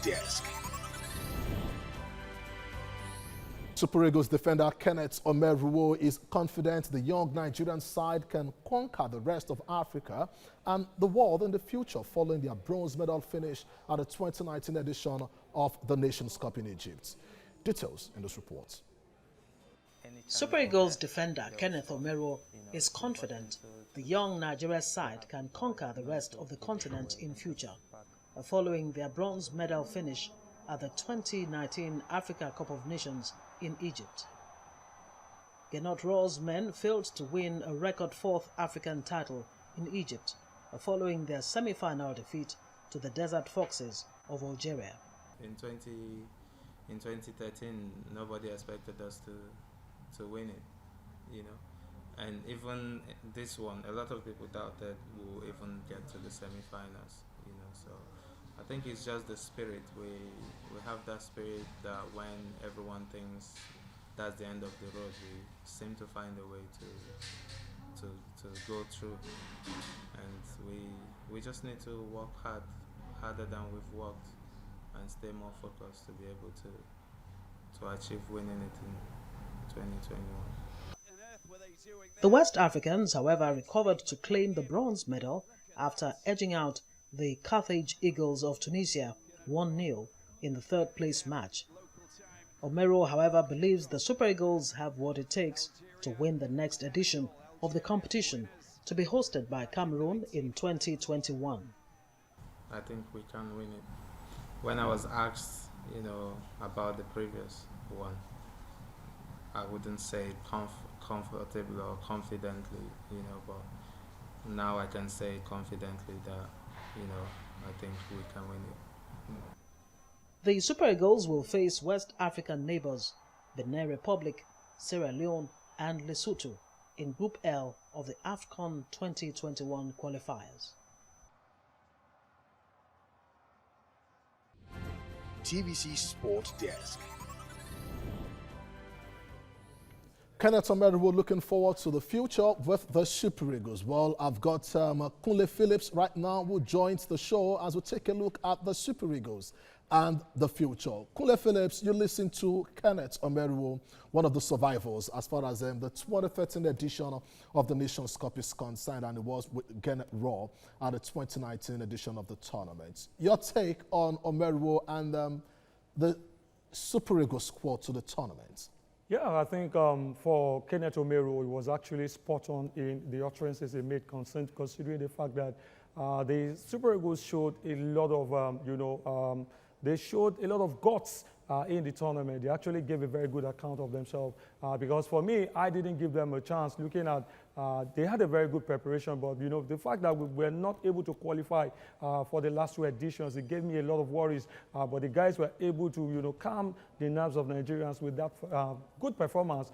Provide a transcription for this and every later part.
Desk. Super Eagles defender Kenneth Omeruo is confident the young Nigerian side can conquer the rest of Africa and the world in the future following their bronze medal finish at the 2019 edition of the Nations Cup in Egypt. Details in this report. Super Eagles defender Kenneth Omeruo is confident the young Nigeria side can conquer the rest of the continent in future, following their bronze medal finish at the 2019 Africa Cup of Nations in Egypt. Kenneth Omeruo's men failed to win a record fourth African title in Egypt, following their semi-final defeat to the Desert Foxes of Algeria. In 2013, nobody expected us to win it, you know. And even this one, a lot of people doubted we'll even get to the semi-finals, you know. So I think it's just the spirit. We have that spirit that when everyone thinks that's the end of the road, we seem to find a way to go through. And we just need to work harder than we've worked, and stay more focused to be able to achieve winning it in 2021. The West Africans, however, recovered to claim the bronze medal after edging out the Carthage Eagles of Tunisia 1-0 in the third-place match. Omeruo, however, believes the Super Eagles have what it takes to win the next edition of the competition, to be hosted by Cameroon in 2021. I think we can win it. When I was asked, you know, about the previous one, I wouldn't say comfortably or confidently, you know, but now I can say confidently that, you know, I think we can win it. The Super Eagles will face West African neighbors Benin Republic, Sierra Leone and Lesotho in Group L of the AFCON 2021 qualifiers. TVC Sport Desk. Kenneth Omeruo looking forward to the future with the Super Eagles. Well, I've got Kunle Phillips right now who joins the show as we take a look at the Super Eagles and the future. Kunle Phillips, you listen to Kenneth Omeruo, one of the survivors as far as the 2013 edition of the Nations Cup is concerned, and it was with Kenneth Omeruo at the 2019 edition of the tournament. Your take on Omeruo and the Super Eagles squad to the tournament? Yeah, I think for Kenneth Omeruo, it was actually spot on in the utterances he made, considering the fact that the Super Eagles showed a lot of, they showed a lot of guts in the tournament. They actually gave a very good account of themselves because for me, I didn't give them a chance looking at they had a very good preparation, but you know, the fact that we were not able to qualify for the last two editions, it gave me a lot of worries. But the guys were able to, you know, calm the nerves of Nigerians with that good performance.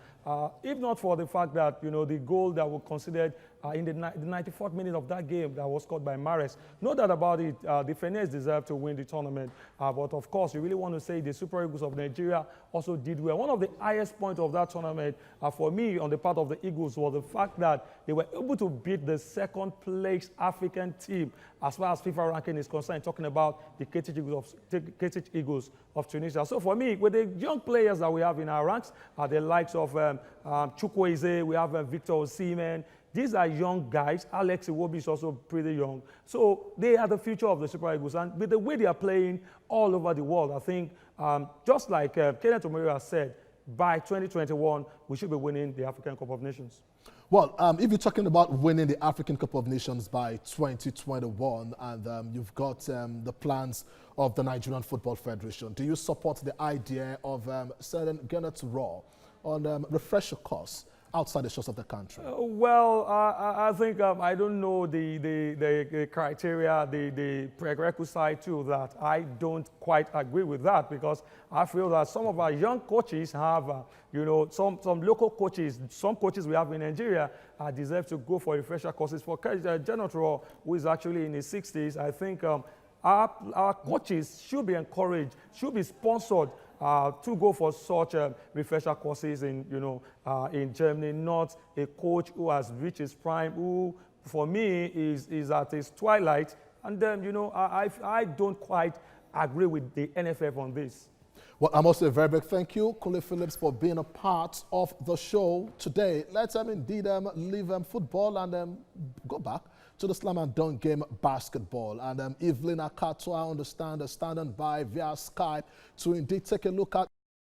If not for the fact that, you know, the goal that was considered in the 94th minute of that game that was scored by Mahrez. No doubt about it, the Finesse deserved to win the tournament. But of course, you really want to say the Super Eagles of Nigeria also did well. One of the highest points of that tournament for me on the part of the Eagles was the fact that they were able to beat the second place African team as far as FIFA ranking is concerned, talking about the Carthage Eagles of Tunisia. So for me, with the young players that we have in our ranks, the likes of Chukwueze, we have Victor Osimhen. These are young guys. Alex Iwobi is also pretty young. So they are the future of the Super Eagles. And with the way they are playing all over the world, I think, just like Kenneth Omeruo has said, by 2021, we should be winning the African Cup of Nations. Well, if you're talking about winning the African Cup of Nations by 2021 and you've got the plans of the Nigerian Football Federation, do you support the idea of sending Kenneth Omeruo on refresher course outside the shores of the country? Well, I think I don't know the criteria, the prerequisite to that. I don't quite agree with that because I feel that some of our young coaches have, some local coaches, some coaches we have in Nigeria deserve to go for refresher courses. For Kenneth Omeruo, who is actually in his 60s, I think our coaches should be encouraged, should be sponsored to go for such refresher courses in Germany, not a coach who has reached his prime, who for me is at his twilight. And then, I don't quite agree with the NFF on this. Well, I must say a very big thank you, Kule Phillips, for being a part of the show today. Let's indeed leave football and go back to the slam and dunk game basketball. And Evelyn Akato, I understand, is standing by via Skype to indeed take a look at